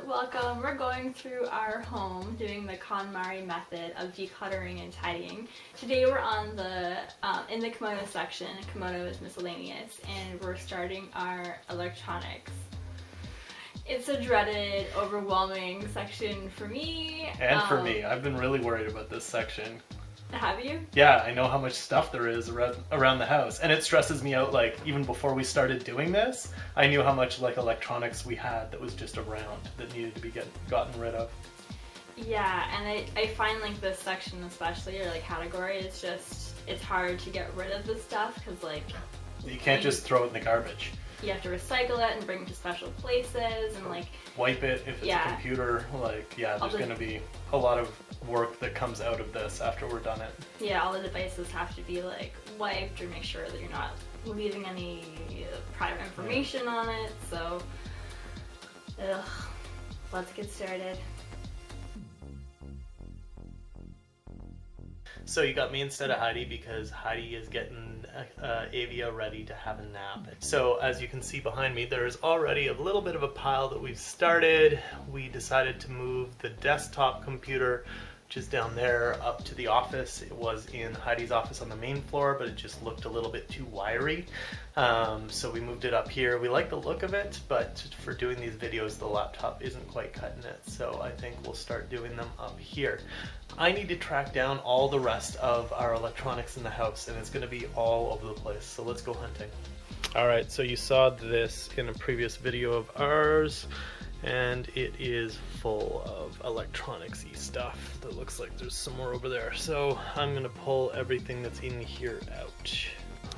welcome. We're going through our home doing the KonMari method of decluttering and tidying. Today we're on the in the kimono section. Kimono is miscellaneous, and we're starting our electronics. It's a dreaded, overwhelming section for me. And for me. I've been really worried about this section. Have you? Yeah, I know how much stuff there is around the house, and it stresses me out. Like, even before we started doing this, I knew how much like electronics we had that was just around that needed to be gotten rid of. Yeah, and I find like this section especially, or like category, it's hard to get rid of the stuff because like you can't just throw it in the garbage. You have to recycle it and bring it to special places and like wipe it if it's a computer. Like, yeah, there's going to be a lot of work that comes out of this after we're done it. Yeah, all the devices have to be like wiped or make sure that you're not leaving any private information on it. So, let's get started. So you got me instead of Heidi because Heidi is getting Avia ready to have a nap. So as you can see behind me, there's already a little bit of a pile that we've started. We decided to move the desktop computer, which is down there, up to the office. It was in Heidi's office on the main floor, but it just looked a little bit too wiry. So we moved it up here. We like the look of it, but for doing these videos, the laptop isn't quite cutting it. So I think we'll start doing them up here. I need to track down all the rest of our electronics in the house, and it's going to be all over the place. So let's go hunting. All right, so you saw this in a previous video of ours, and it is full of electronics-y stuff. That looks like there's some more over there. So I'm going to pull everything that's in here out.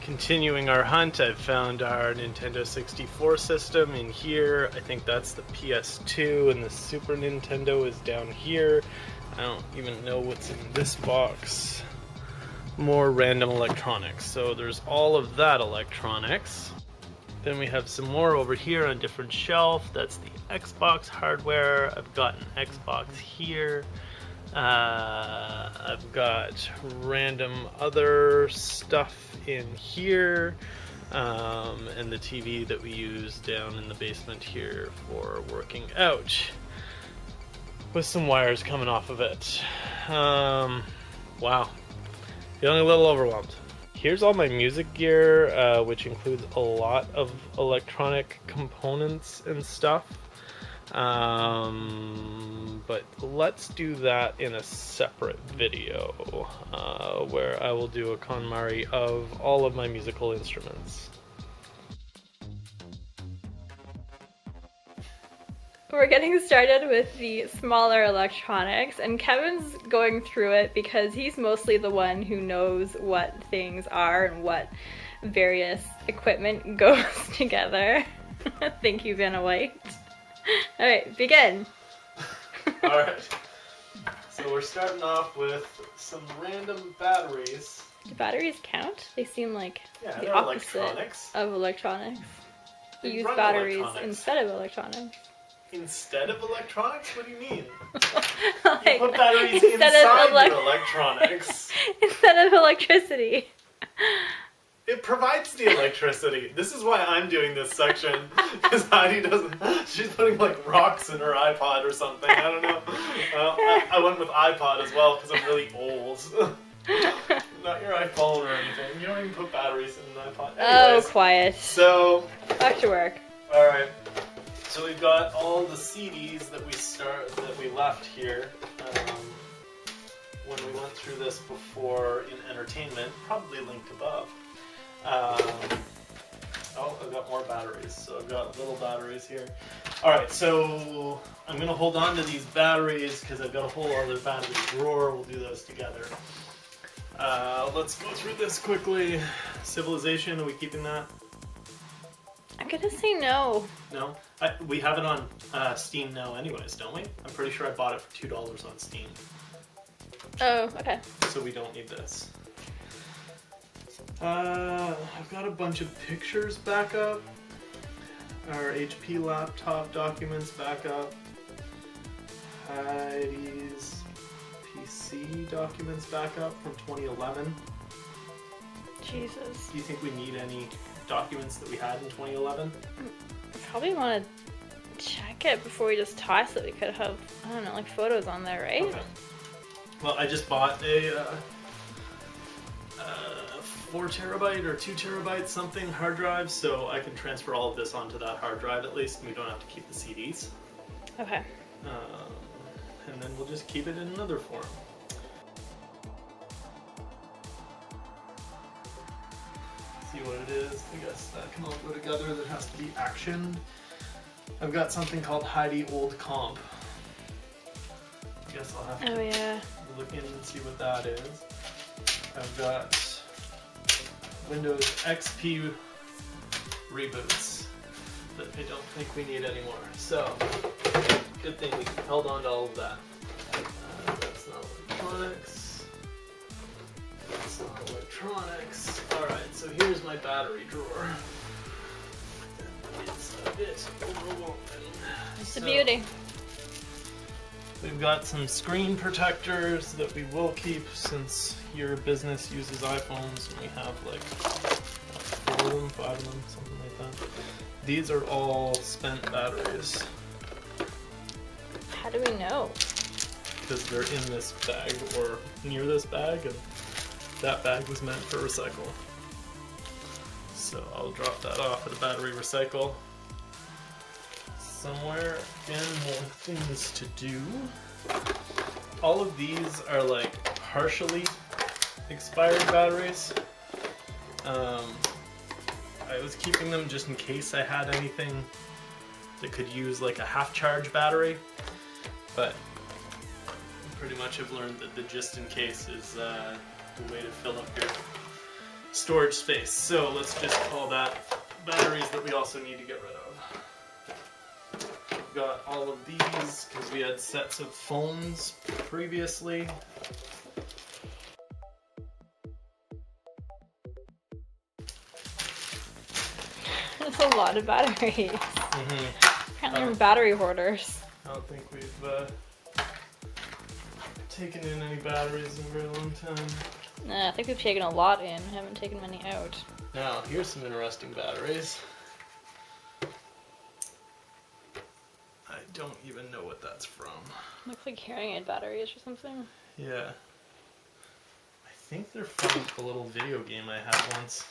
Continuing our hunt, I've found our Nintendo 64 system in here. I think that's the PS2, and the Super Nintendo is down here. I don't even know what's in this box. More random electronics. So there's all of that electronics. Then we have some more over here on a different shelf. That's the Xbox hardware. I've got an Xbox here. I've got random other stuff in here. And the TV that we use down in the basement here for working out, with some wires coming off of it. Wow. Feeling a little overwhelmed. Here's all my music gear, which includes a lot of electronic components and stuff. But let's do that in a separate video, where I will do a KonMari of all of my musical instruments. We're getting started with the smaller electronics, and Kevin's going through it because he's mostly the one who knows what things are and what various equipment goes together. Thank you, Vanna White. Alright, begin. Alright, so we're starting off with some random batteries. Do batteries count? They seem like the they're opposite electronics. of electronics. You use run batteries electronics. Instead of electronics. Instead of electronics? What do you mean? Like, you put batteries instead inside of your electronics. Instead of electricity. It provides the electricity. This is why I'm doing this section, because Heidi doesn't. She's putting like rocks in her iPod or something. I don't know. I went with iPod as well because I'm really old. Not your iPhone or anything. You don't even put batteries in an iPod. Anyways, oh, quiet. So back to work. All right. So we've got all the CDs that we left here when we went through this before in entertainment, probably linked above. Oh, I've got more batteries, so I've got little batteries here. Alright, so I'm going to hold on to these batteries because I've got a whole other battery drawer. We'll do those together. Let's go through this quickly. Civilization, are we keeping that? I'm gonna say no. No? We have it on Steam now anyways, don't we? I'm pretty sure I bought it for $2 on Steam. Oh, okay. So we don't need this. I've got a bunch of pictures back up. Our HP laptop documents back up. Heidi's PC documents back up from 2011. Jesus. Do you think we need any documents that we had in 2011? I probably want to check it before we just toss it. We could have, I don't know, like photos on there, right? Okay. Well, I just bought a 4 terabyte or 2 terabyte something hard drive, so I can transfer all of this onto that hard drive at least, and we don't have to keep the CDs. Okay. And then we'll just keep it in another form. See what it is. I guess that can all go together. That has to be actioned. I've got something called Heidi Old Comp. I guess I'll have to look in and see what that is. I've got Windows XP reboots that I don't think we need anymore. So, good thing we held on to all of that. That's not electronics. That's not electronics. Alright, so here's my battery drawer. It's a bit overwhelming. It's a beauty. We've got some screen protectors that we will keep since your business uses iPhones and we have like 4 of them, 5 of them, something like that. These are all spent batteries. How do we know? Because they're in this bag or near this bag, and that bag was meant for recycle. So I'll drop that off at a battery recycle somewhere. Again, more things to do. All of these are like partially expired batteries. I was keeping them just in case I had anything that could use like a half charge battery, but I pretty much have learned that the just in case is the way to fill up your storage space. So let's just call that batteries that we also need to get rid of. We've got all of these because we had sets of phones previously. That's a lot of batteries. Apparently we're battery hoarders. I don't think we've taken in any batteries in a very long time. Nah, I think we've taken a lot in, haven't taken many out. Now, here's some interesting batteries. I don't even know what that's from. Looks like hearing aid batteries or something. Yeah. I think they're from a little video game I had once.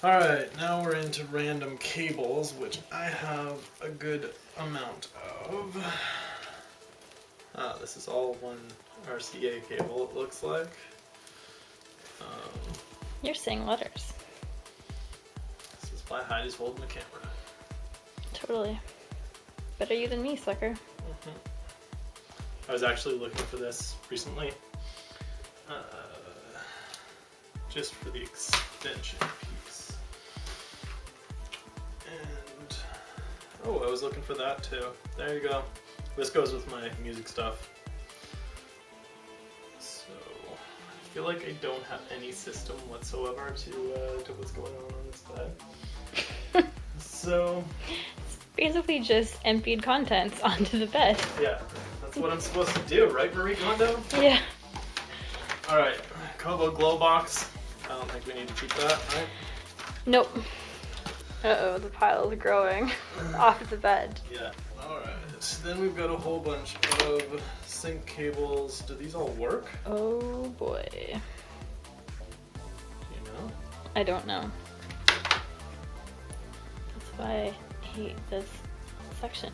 Alright, now we're into random cables, which I have a good amount of. This is all one RCA cable, it looks like. You're saying letters. This is why Heidi's holding the camera. Totally. Better you than me, sucker. I was actually looking for this recently. Just for the extension piece. And, oh, I was looking for that too. There you go. This goes with my music stuff. So, I feel like I don't have any system whatsoever to what's going on this bed. So, it's basically just emptied contents onto the bed. Yeah, that's what I'm supposed to do, right, Marie Kondo? Yeah. Alright, Kobo glow box. I don't think we need to keep that, right? Nope. Uh-oh, the pile is growing off of the bed. Yeah. Alright, then we've got a whole bunch of sync cables. Do these all work? Oh boy. Do you know? I don't know. That's why I hate this section,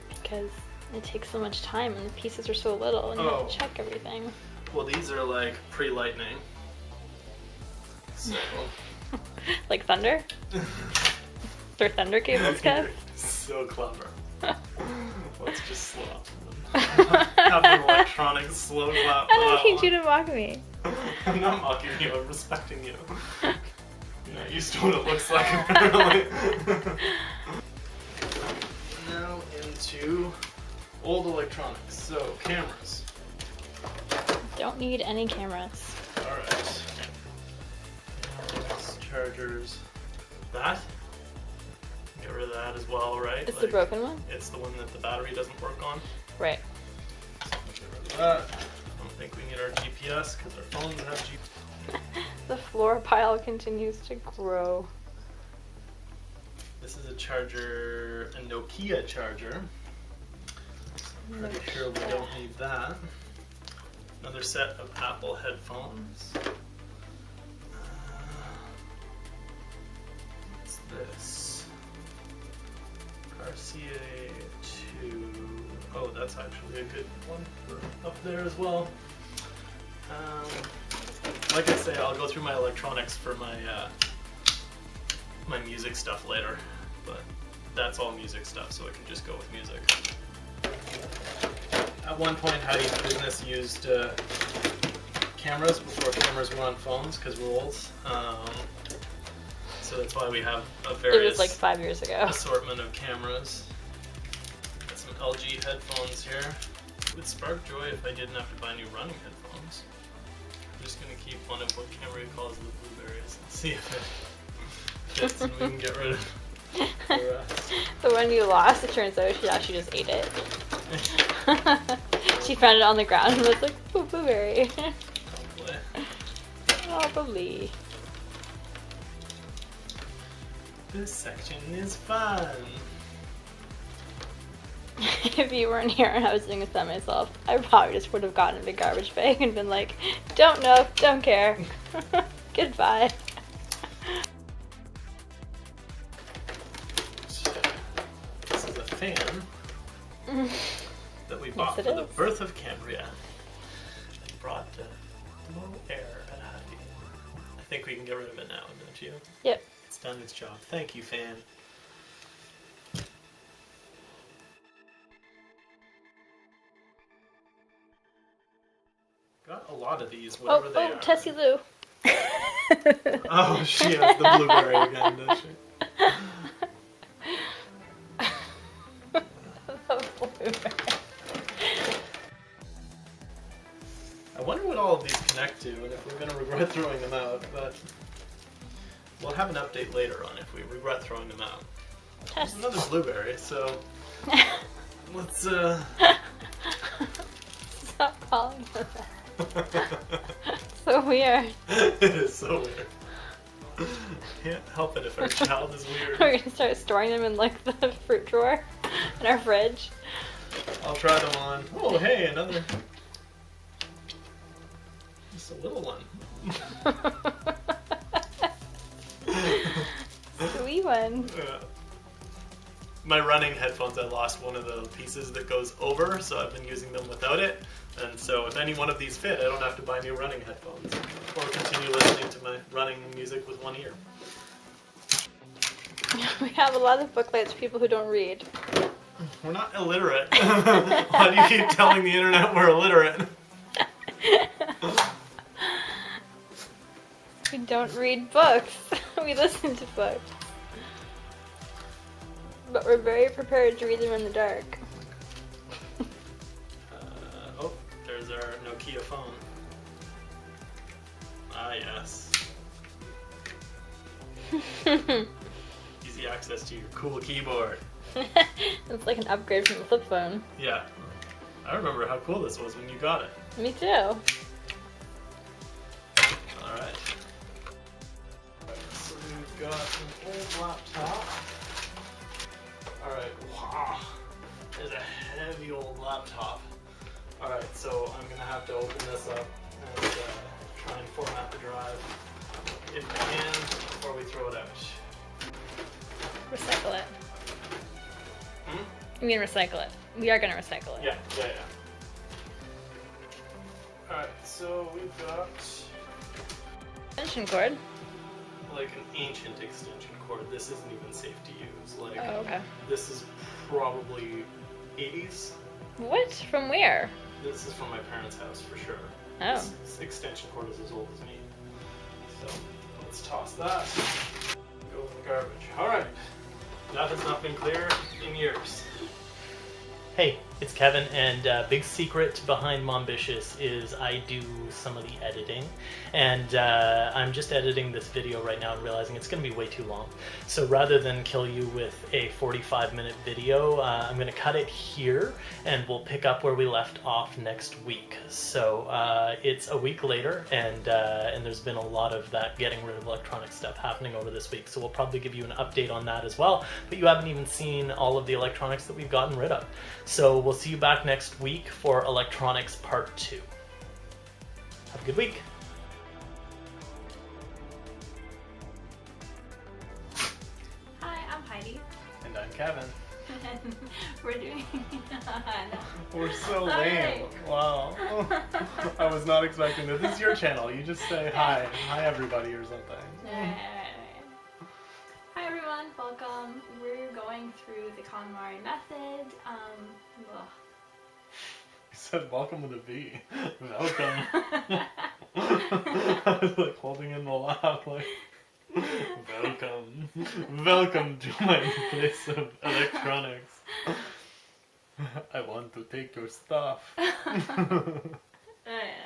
because it takes so much time and the pieces are so little and you have to check everything. Well, these are like pre-lightning. So. Like thunder? They're thunder cables, Kev? So clever. Let's just slow up. Have an electronic slow clap. I don't need you to mock me. I'm not mocking you, I'm respecting you. You're not used to what it looks like, apparently. Now into old electronics. So, cameras. Don't need any cameras. Alright. Cameras, chargers. That? Get rid of that as well, right? It's the broken one? It's the one that the battery doesn't work on. Right. So get rid of that. I don't think we need our GPS because our phones have GPS. The floor pile continues to grow. This is a charger, a Nokia charger. Pretty sure we don't need that. Another set of Apple headphones. What's this? RCA 2. Oh, that's actually a good one for up there as well. Like I say, I'll go through my electronics for my my music stuff later, but that's all music stuff, so I can just go with music. At one point, Heidi's business used cameras before cameras were on phones because we're old. So that's why we have a various It was like 5 years ago. assortment of cameras. Got some LG headphones here. It would spark joy if I didn't have to buy new running headphones. I'm just gonna keep one of what KonMari calls the blueberries and see if it fits and we can get rid of the rest. The one you lost, it turns out she actually just ate it. She found it on the ground and was like, "Ooh, blueberry." Hopefully. Probably. This section is fun. If you weren't here and I was doing this by myself, I probably just would have gotten a big garbage bag and been like, "Don't know, don't care. Goodbye." This is a fan that we bought Yes, for it the is. birth of KonMari. It brought low air at Heidi. I think we can get rid of it now, don't you? Yep. It's done its job. Thank you, fan. Got a lot of these, whatever they are. Tessie Lou. Oh, she has the blueberry again, does she? I wonder what all of these connect to and if we're going to regret throwing them out, but we'll have an update later on if we regret throwing them out. There's another blueberry, so let's Stop calling her that. So weird. It is so weird. Can't help it if our child is weird. We're gonna start storing them in like the fruit drawer in our fridge. I'll try them on. Oh, hey, another. Just a little one. Sweet one. Yeah. My running headphones, I lost one of the pieces that goes over, so I've been using them without it. And so if any one of these fit, I don't have to buy new running headphones. Or continue listening to my running music with one ear. We have a lot of booklets for people who don't read. We're not illiterate. Why do you keep telling the internet we're illiterate? We don't read books. We listen to books. But we're very prepared to read them in the dark. Oh, there's our Nokia phone. Ah, yes. Easy access to your cool keyboard. It's like an upgrade from the flip phone. Yeah. I remember how cool this was when you got it. Me too. Alright. So we've got an old laptop. Alright, wow. There's a heavy old laptop. Alright, so I'm gonna have to open this up and try and format the drive if I can before we throw it out. Recycle it. You mean recycle it. We are gonna recycle it. Yeah. Alright, so we've got Extension cord. like an ancient extension cord. This isn't even safe to use. Like, Oh, okay. this is probably 80s. What? From where? This is from my parents' house for sure. Oh. This extension cord is as old as me. So let's toss that. Go in the garbage. Alright. That has not been clear in years. Hey, It's Kevin, and big secret behind Mombitious is I do some of the editing, and I'm just editing this video right now and realizing it's going to be way too long. So rather than kill you with a 45-minute video, I'm going to cut it here, and we'll pick up where we left off next week. So it's a week later, and there's been a lot of that getting rid of electronic stuff happening over this week. So we'll probably give you an update on that as well. But you haven't even seen all of the electronics that we've gotten rid of. So we'll see you back next week for electronics part 2. Have a good week. Hi, I'm Heidi. And I'm Kevin. And we're doing... We're so lame. Alright. Wow. I was not expecting that. This is your channel. You just say hi. Hi everybody or something. Hi everyone, welcome. We're going through the KonMari method. Ugh. You said welcome with a V. Welcome. I was like holding in the laugh like welcome. Welcome to my place of electronics. I want to take your stuff. Alright.